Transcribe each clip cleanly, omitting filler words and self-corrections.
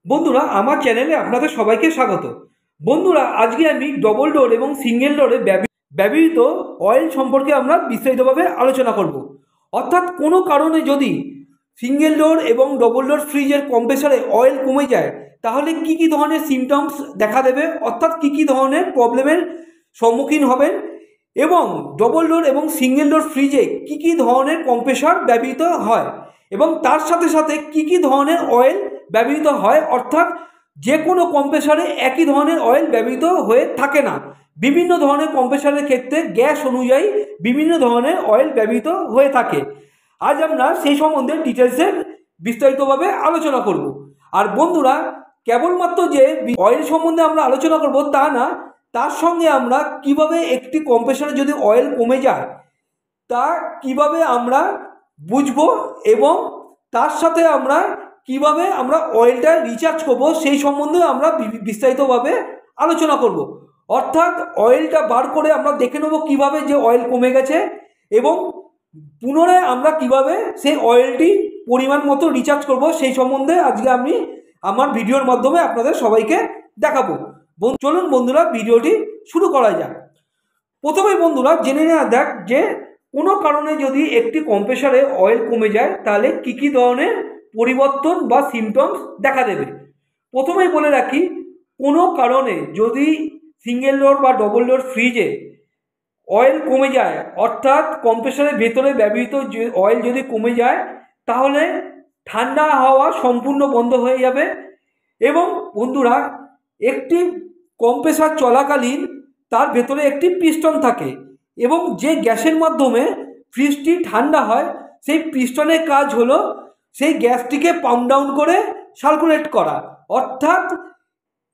বন্ধুরা, আমার চ্যানেলে আপনাদের সবাইকে স্বাগত। বন্ধুরা, আজকে আমি ডবল ডোর এবং সিঙ্গেল ডোরে ব্যবহৃত অয়েল সম্পর্কে আমরা বিস্তারিতভাবে আলোচনা করব। অর্থাৎ কোনো কারণে যদি সিঙ্গেল ডোর এবং ডবল ডোর ফ্রিজের কম্প্রেসারে অয়েল কমে যায়, তাহলে কি কি ধরনের সিমটমস দেখা দেবে, অর্থাৎ কি কি ধরনের প্রবলেমের সম্মুখীন হবেন, এবং ডবল ডোর এবং সিঙ্গেল ডোর ফ্রিজে কি কি ধরনের কম্প্রেসার ব্যবহৃত হয়, এবং তার সাথে সাথে কি কি ধরনের অয়েল ব্যবহৃত হয়। অর্থাৎ যে কোনো কম্প্রেসারে একই ধরনের অয়েল ব্যবহৃত হয়ে থাকে না, বিভিন্ন ধরনের কম্প্রেসারের ক্ষেত্রে গ্যাস অনুযায়ী বিভিন্ন ধরনের অয়েল ব্যবহৃত হয়ে থাকে। আজ আমরা সেই সম্বন্ধে ডিটেলসে বিস্তারিতভাবে আলোচনা করব। আর বন্ধুরা, কেবলমাত্র যে অয়েল সম্বন্ধে আমরা আলোচনা করব তা না, তার সঙ্গে আমরা কিভাবে একটি কম্প্রেসারে যদি অয়েল কমে যায় তা কিভাবে আমরা বুঝবো, এবং তার সাথে আমরা কিভাবে আমরা অয়েলটা রিচার্জ করব সেই সম্বন্ধে আমরা বিস্তারিতভাবে আলোচনা করব। অর্থাৎ অয়েলটা বার করে আমরা দেখে নেব কিভাবে যে অয়েল কমে গেছে, এবং পুনরায় আমরা কিভাবে সেই অয়েলটি পরিমাণ মতো রিচার্জ করব সেই সম্বন্ধে আজকে আমি আমার ভিডিওর মাধ্যমে আপনাদের সবাইকে দেখাবো। চলুন বন্ধুরা, ভিডিওটি শুরু করা যাক। প্রথমেই বন্ধুরা জেনে নেওয়া যাক যে কোনো কারণে যদি একটি কম্প্রেসারে অয়েল কমে যায় তাহলে কী কী ধরনের পরিবর্তন বা সিমটমস দেখা দেবে। প্রথমেই বলে রাখি, কোনো কারণে যদি সিঙ্গেল ডোর বা ডবল ডোর ফ্রিজে অয়েল কমে যায়, অর্থাৎ কম্প্রেসারের ভেতরে ব্যবহৃত যে অয়েল যদি কমে যায়, তাহলে ঠান্ডা হাওয়া সম্পূর্ণ বন্ধ হয়ে যাবে। এবং বন্ধুরা, একটি কম্প্রেসার চলাকালীন তার ভেতরে একটি পিস্টন থাকে, এবং যে গ্যাসের মাধ্যমে ফ্রিজটি ঠান্ডা হয় সেই পিস্টনের কাজ হলো সেই গ্যাসটিকে পাম্প ডাউন করে সার্কুলেট করা। অর্থাৎ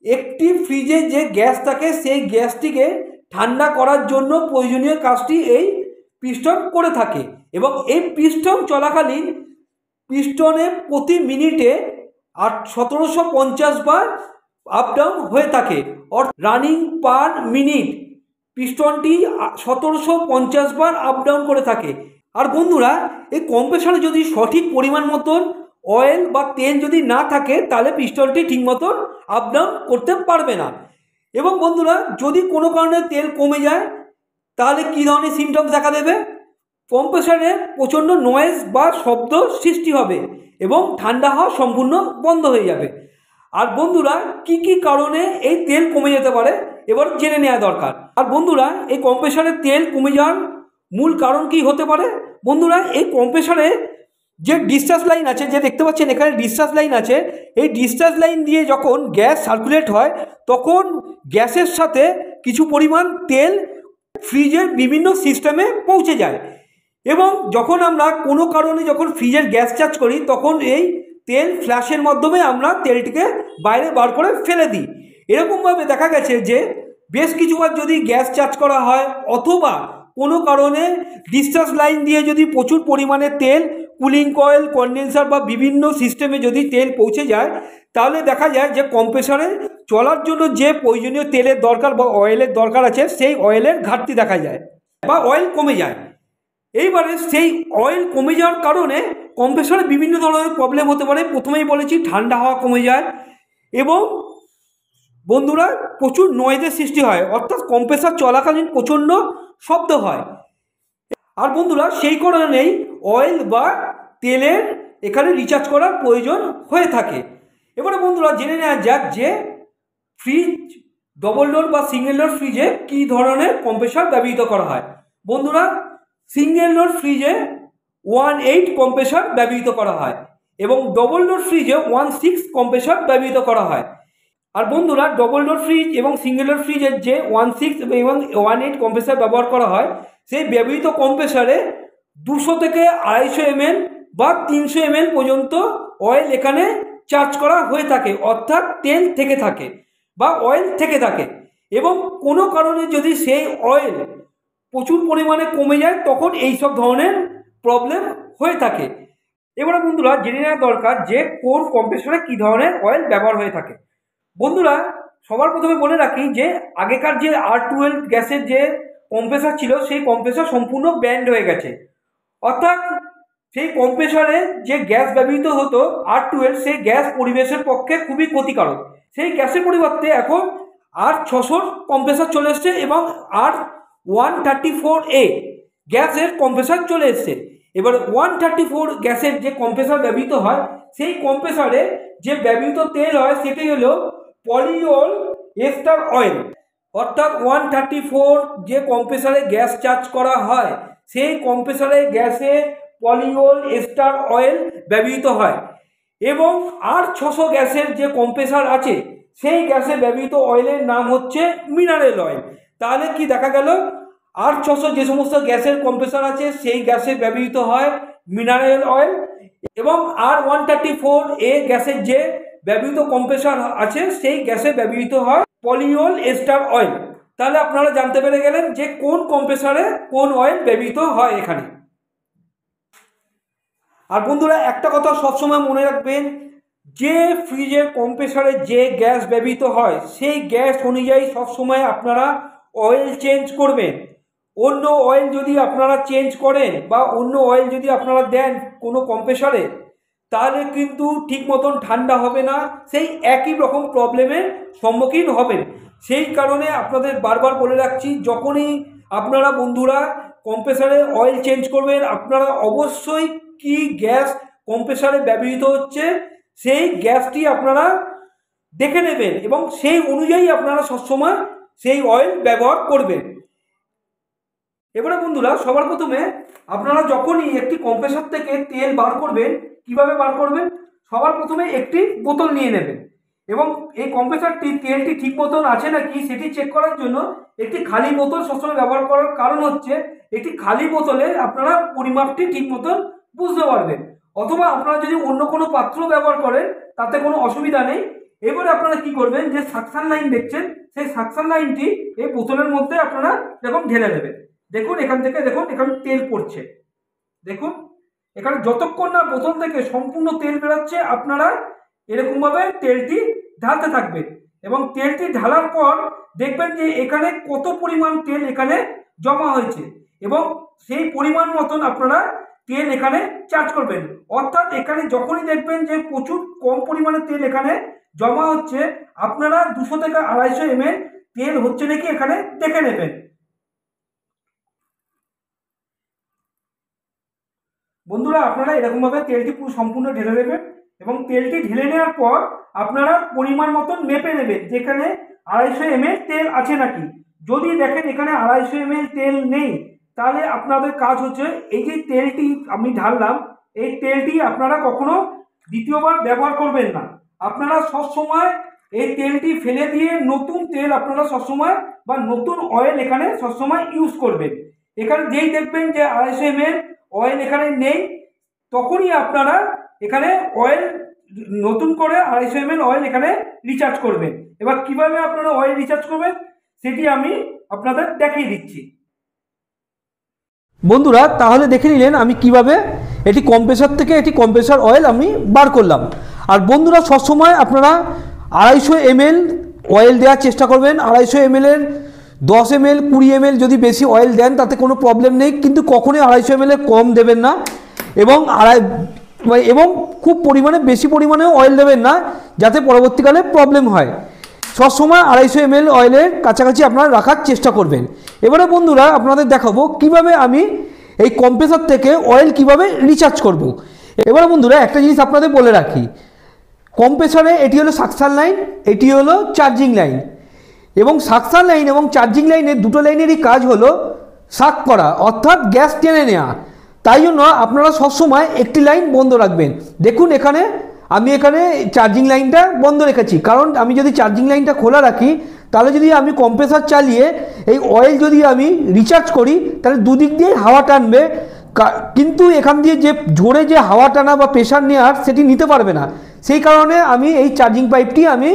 একটি ফ্রিজে যে গ্যাস থাকে সেই গ্যাসটিকে ঠান্ডা করার জন্য প্রয়োজনীয় কাজটি এই পিস্টন করে থাকে, এবং এই পিস্টন চলাকালীন পিস্টনে প্রতি মিনিটে 1750 বার আপ ডাউন হয়ে থাকে। রানিং পার মিনিট পিস্টনটি 1750 বার আপ ডাউন করে থাকে। আর বন্ধুরা, এই কম্প্রেসারে যদি সঠিক পরিমাণ মতন অয়েল বা তেল যদি না থাকে তাহলে পিস্টনটি ঠিক মতন আপ ডাউন করতে পারবে না। এবং বন্ধুরা, যদি কোনো কারণে তেল কমে যায় তাহলে কী ধরনের সিমটমস দেখা দেবে। কম্প্রেসারে প্রচণ্ড নয়েজ বা শব্দ সৃষ্টি হবে, এবং ঠান্ডা হওয়া সম্পূর্ণ বন্ধ হয়ে যাবে। আর বন্ধুরা, কি কি কারণে এই তেল কমে যেতে পারে এবার জেনে নেওয়া দরকার। আর বন্ধুরা, এই কম্প্রেসারে তেল কমে যাওয়ার মূল কারণ কি হতে পারে। বন্ধুরা, এই কম্প্রেসারে যে ডিসচার্জ লাইন আছে, যে দেখতে পাচ্ছেন এখানে ডিসচার্জ লাইন আছে, এই ডিসচার্জ লাইন দিয়ে যখন গ্যাস সার্কুলেট হয় তখন গ্যাসের সাথে কিছু পরিমাণ তেল ফ্রিজের বিভিন্ন সিস্টেমে পৌঁছে যায়, এবং যখন আমরা কোনো কারণে যখন ফ্রিজের গ্যাস চার্জ করি তখন এই তেল ফ্ল্যাশের মাধ্যমে আমরা তেলটিকে বাইরে বার করে ফেলে দিই। এরকমভাবে দেখা গেছে যে বেশ কিছুবার যদি গ্যাস চার্জ করা হয় অথবা কোনো কারণে ডিসচার্জ লাইন দিয়ে যদি প্রচুর পরিমাণে তেল কুলিং কয়েল, কন্ডেন্সার বা বিভিন্ন সিস্টেমে যদি তেল পৌঁছে যায়, তাহলে দেখা যায় যে কম্প্রেসারে চলার জন্য যে প্রয়োজনীয় তেলের দরকার বা অয়েলের দরকার আছে সেই অয়েলের ঘাটতি দেখা যায় বা অয়েল কমে যায়। এইবারে সেই অয়েল কমে যাওয়ার কারণে কম্প্রেসারে বিভিন্ন ধরনের প্রবলেম হতে পারে। প্রথমেই বলেছি ঠান্ডা হাওয়া কমে যায়, এবং বন্ধুরা প্রচুর নয়েজের সৃষ্টি হয়, অর্থাৎ কম্প্রেসার চলাকালীন প্রচণ্ড শব্দ হয়। আর বন্ধুরা, সেই কারণেই অয়েল বা তেলের এখানে রিচার্জ করার প্রয়োজন হয়ে থাকে। এবারে বন্ধুরা জেনে নেওয়া যাক যে ফ্রিজ ডবল ডোর বা সিঙ্গেল ডোর ফ্রিজে কী ধরনের কম্প্রেসার ব্যবহৃত করা হয়। বন্ধুরা, সিঙ্গেল ডোর ফ্রিজে 1.8 কম্প্রেসার ব্যবহৃত করা হয়, এবং ডবল ডোর ফ্রিজে 1.6 কম্প্রেসার ব্যবহৃত করা হয়। আর বন্ধুরা, ডবল ডোর ফ্রিজ এবং সিঙ্গেল ডোর ফ্রিজের যে 1.6 এবং 1.8 কম্প্রেসার ব্যবহার করা হয়, সেই ব্যবহৃত কম্প্রেসারে 200 থেকে 250 ml বা 300 ml পর্যন্ত অয়েল এখানে চার্জ করা হয়ে থাকে, অর্থাৎ তেল থেকে থাকে বা অয়েল থেকে থাকে। এবং কোনো কারণে যদি সেই অয়েল প্রচুর পরিমাণে কমে যায় তখন এইসব ধরনের প্রবলেম হয়ে থাকে। এবারে বন্ধুরা জেনে নেওয়া দরকার যে কোন কম্প্রেসারে কী ধরনের অয়েল ব্যবহার হয়ে থাকে। বন্ধুরা, সবার প্রথমে বলে রাখি যে আগেকার যে R12 গ্যাসের যে কম্প্রেসার ছিল সেই কম্প্রেসার সম্পূর্ণ ব্যান্ড হয়ে গেছে, অর্থাৎ সেই কম্প্রেসারে যে গ্যাস ব্যবহৃত হতো R12, সেই গ্যাস পরিবেশের পক্ষে খুবই ক্ষতিকারক। সেই গ্যাসের পরিবর্তে এখন R600 কম্প্রেসার চলে এসছে এবং R134A গ্যাসের কম্প্রেসার চলে এসছে। এবার 134 গ্যাসের যে কম্প্রেসার ব্যবহৃত হয়, সেই কম্প্রেসারে যে ব্যবহৃত তেল হয় সেটি হলো পলিওল এস্টার অয়েল। অর্থাৎ 134 যে কম্প্রেসারে গ্যাস চার্জ করা হয়, সেই কম্প্রেসারে গ্যাসে পলিওল এস্টার অয়েল ব্যবহৃত হয়। এবং R600 গ্যাসের যে কম্প্রেসার আছে, সেই গ্যাসে ব্যবহৃত অয়েলের নাম হচ্ছে মিনারেল অয়েল। তাহলে কি দেখা গেল, R600 যে সমস্ত গ্যাসের কম্প্রেসার আছে সেই গ্যাসে ব্যবহৃত হয় মিনারেল অয়েল, এবং R134A গ্যাসের যে ব্যবহৃত কম্প্রেসার আছে সেই গ্যাসে ব্যবহৃত হয় পলিওল এস্টার অয়েল। তাহলে আপনারা জানতে পেরে গেলেন যে কোন কম্প্রেসারে কোন অয়েল ব্যবহৃত হয় এখানে। আর বন্ধুরা, একটা কথা সবসময় মনে রাখবেন, যে ফ্রিজের কম্প্রেসারে যে গ্যাস ব্যবহৃত হয় সেই গ্যাস অনুযায়ী সবসময় আপনারা অয়েল চেঞ্জ করবেন। অন্য অয়েল যদি আপনারা চেঞ্জ করেন বা অন্য অয়েল যদি আপনারা দেন কোনো কম্প্রেসারে, তাহলে কিন্তু ঠিক মতন ঠান্ডা হবে না, সেই একই রকম প্রবলেমের সম্মুখীন হবেন। সেই কারণে আপনাদের বারবার বলে রাখছি, যখনই আপনারা বন্ধুরা কম্প্রেসারে অয়েল চেঞ্জ করবেন, আপনারা অবশ্যই কি গ্যাস কম্প্রেসারে ব্যবহৃত হচ্ছে সেই গ্যাসটি আপনারা দেখে নেবেন এবং সেই অনুযায়ী আপনারা সবসময় সেই অয়েল ব্যবহার করবেন। এবারে বন্ধুরা, সবার প্রথমে আপনারা যখনই একটি কম্প্রেসার থেকে তেল বার করবেন, কিভাবে বার করবেন, সবার প্রথমে একটি বোতল নিয়ে নেবেন এবং এই কম্প্রেসারটি তেলটি ঠিক মতন আছে নাকি সেটি চেক করার জন্য একটি খালি বোতল সবসময় ব্যবহার করার কারণ হচ্ছে একটি খালি বোতলে আপনারা পরিমাপটি ঠিক মতন বুঝতে পারবেন। অথবা আপনারা যদি অন্য কোনো পাত্র ব্যবহার করেন তাতে কোনো অসুবিধা নেই। এবারে আপনারা কি করবেন, যে সাকশন লাইন দেখছেন সেই সাকশন লাইনটি এই বোতলের মধ্যে আপনারা এরকম ঢেলে দেবেন। দেখুন এখান থেকে, দেখুন এখানে তেল পড়ছে, দেখুন এখানে যতক্ষণ না বোতল থেকে সম্পূর্ণ তেল বেরোচ্ছে আপনারা এরকমভাবে তেলটি ঢালতে থাকবেন এবং তেলটি ঢালার পর দেখবেন যে এখানে কত পরিমাণ তেল এখানে জমা হয়েছে এবং সেই পরিমাণ মতন আপনারা তেল এখানে চার্জ করবেন। অর্থাৎ এখানে যখনই দেখবেন যে প্রচুর কম পরিমাণে তেল এখানে জমা হচ্ছে, আপনারা 200 থেকে 250 ml তেল হচ্ছে নাকি এখানে দেখে নেবেন। বন্ধুরা, আপনারা এরকমভাবে তেলটি পুরো সম্পূর্ণ ঢেলে নেবেন এবং তেলটি ঢেলে নেওয়ার পর আপনারা পরিমাণ মতন মেপে নেবেন যেখানে 250 ml তেল আছে নাকি। যদি দেখেন এখানে 250 ml তেল নেই, তাহলে আপনাদের কাজ হচ্ছে এই যে তেলটি আমি ঢাললাম, এই তেলটি আপনারা কখনো দ্বিতীয়বার ব্যবহার করবেন না। আপনারা সবসময় এই তেলটি ফেলে দিয়ে নতুন তেল আপনারা সবসময় বা নতুন অয়েল এখানে সবসময় ইউজ করবেন। এখানে যেই দেখবেন যে 250 ml অয়েল এখানে নেই, তখনই আপনারা এখানে অয়েল নতুন করে 250 ml অয়েল এখানে রিচার্জ করবেন। এবার কিভাবে আপনারা অয়েল রিচার্জ করবেন সেটি আমি আপনাদের দেখিয়ে দিচ্ছি। বন্ধুরা, তাহলে দেখে নিলেন আমি কিভাবে এটি কম্প্রেসার থেকে এটি কম্প্রেসার অয়েল আমি বার করলাম। আর বন্ধুরা, সবসময় আপনারা 250 ml অয়েল দেওয়ার চেষ্টা করবেন। 250 ml এর 10 ml 20 ml যদি বেশি অয়েল দেন তাতে কোনো প্রবলেম নেই, কিন্তু কখনোই 250 ml এর কম দেবেন না এবং খুব পরিমাণে বেশি পরিমাণেও অয়েল দেবেন না, যাতে পরবর্তীকালে প্রবলেম হয়। সবসময় 250 ml অয়েলের কাছাকাছি আপনারা রাখার চেষ্টা করবেন। এবারে বন্ধুরা, আপনাদের দেখাবো কিভাবে আমি এই কম্প্রেসার থেকে অয়েল কিভাবে রিচার্জ করব। এবারে বন্ধুরা, একটা জিনিস আপনাদের বলে রাখি, কম্প্রেসারে এটি হলো সাকশন লাইন, এটি হলো চার্জিং লাইন এবং সাকশন লাইন এবং চার্জিং লাইনের দুটো লাইনেরই কাজ হলো সাক করা, অর্থাৎ গ্যাস টেনে নেওয়া। তাই জন্য আপনারা সবসময় একটি লাইন বন্ধ রাখবেন। দেখুন এখানে আমি চার্জিং লাইনটা বন্ধ রেখেছি, কারণ আমি যদি চার্জিং লাইনটা খোলা রাখি তাহলে যদি আমি কম্প্রেসার চালিয়ে এই অয়েল যদি আমি রিচার্জ করি তাহলে দুদিক দিয়ে হাওয়া টানবে, কিন্তু এখান দিয়ে যে জোরে যে হাওয়া টানা বা প্রেশার নেওয়ার সেটি নিতে পারবে না। সেই কারণে আমি এই চার্জিং পাইপটি আমি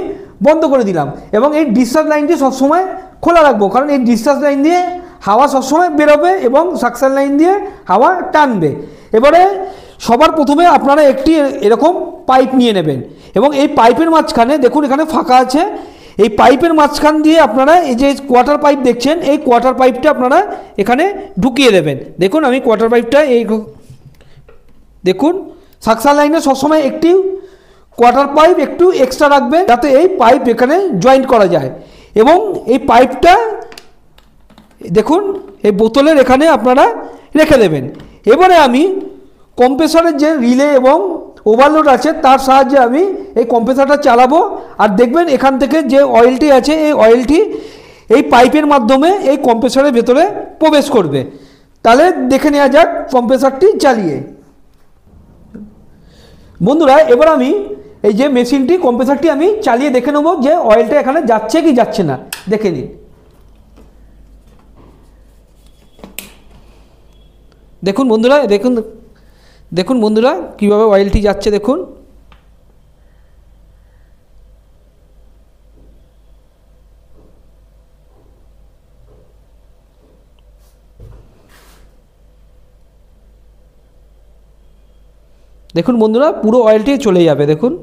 বন্ধ করে দিলাম এবং এই ডিসচার্জ লাইনটি সবসময় খোলা রাখবো, কারণ এই ডিসচার্জ লাইন দিয়ে হাওয়া সবসময় বেরোবে এবং সাকশন লাইন দিয়ে হাওয়া টানবে। এবারে সবার প্রথমে আপনারা একটি এরকম পাইপ নিয়ে নেবেন এবং এই পাইপের মাঝখানে দেখুন এখানে ফাঁকা আছে, এই পাইপের মাঝখান দিয়ে আপনারা এই যে কোয়ার্টার পাইপ দেখছেন, এই কোয়ার্টার পাইপটা আপনারা এখানে ঢুকিয়ে দেবেন। দেখুন আমি কোয়ার্টার পাইপটা দেখুন সাকশন লাইনে সবসময় একটি কোয়ার্টার পাইপ একটু এক্সট্রা রাখবেন, যাতে এই পাইপ এখানে জয়েন্ট করা যায়। এবং এই পাইপটা দেখুন এই বোতলের এখানে আপনারা রেখে দেবেন। এবারে আমি কম্প্রেসরের যে রিলে এবং ওভারলোড আছে তার সাহায্যে আমি এই কম্প্রেসরটা চালাবো। আর দেখবেন এখান থেকে যে অয়েলটি আছে এই অয়েলটি এই পাইপের মাধ্যমে এই কম্প্রেসরের ভেতরে প্রবেশ করবে। তাহলে দেখে নেওয়া যাক কম্প্রেসরটি চালিয়ে। বন্ধুরা এবার আমি এই যে মেশিনটি কম্প্রেসরটি আমি চালিয়ে দেখে নেব যে অয়েলটা এখানে যাচ্ছে কি যাচ্ছে না, দেখে নিন। দেখুন বন্ধুরা, দেখুন বন্ধুরা কীভাবে অয়েলটি যাচ্ছে দেখুন। দেখুন বন্ধুরা পুরো অয়েলটি চলে যাবে দেখুন।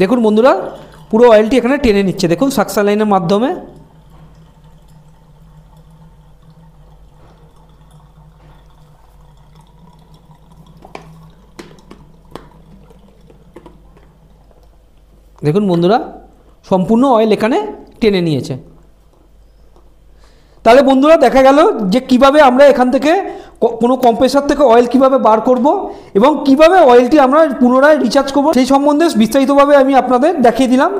দেখুন বন্ধুরা পুরো অয়েলটি এখানে টেনে নিচ্ছে দেখুন সাকশন লাইনের মাধ্যমে। দেখুন বন্ধুরা সম্পূর্ণ অয়েল এখানে টেনে নিয়েছে। তাহলে বন্ধুরা দেখা গেল যে কিভাবে আমরা এখান থেকে কোনো কম্প্রেসর থেকে অয়েল কিভাবে বার করব এবং কিভাবে অয়েলটি আমরা পুনরায় রিচার্জ করব সেই সম্বন্ধে বিস্তারিতভাবে আমি আপনাদের দেখিয়ে দিলাম।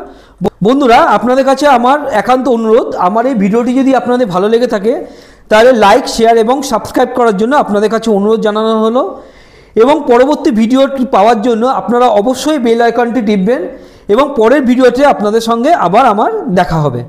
বন্ধুরা আপনাদের কাছে আমার একান্ত অনুরোধ, আমার এই ভিডিওটি যদি আপনাদের ভালো লেগে থাকে তাহলে লাইক শেয়ার এবং সাবস্ক্রাইব করার জন্য আপনাদের কাছে অনুরোধ জানানো হলো। এবং পরবর্তী ভিডিওটি পাওয়ার জন্য আপনারা অবশ্যই বেল আইকনটি টিপবেন এবং পরের ভিডিওতে আপনাদের সঙ্গে আবার আমার দেখা হবে।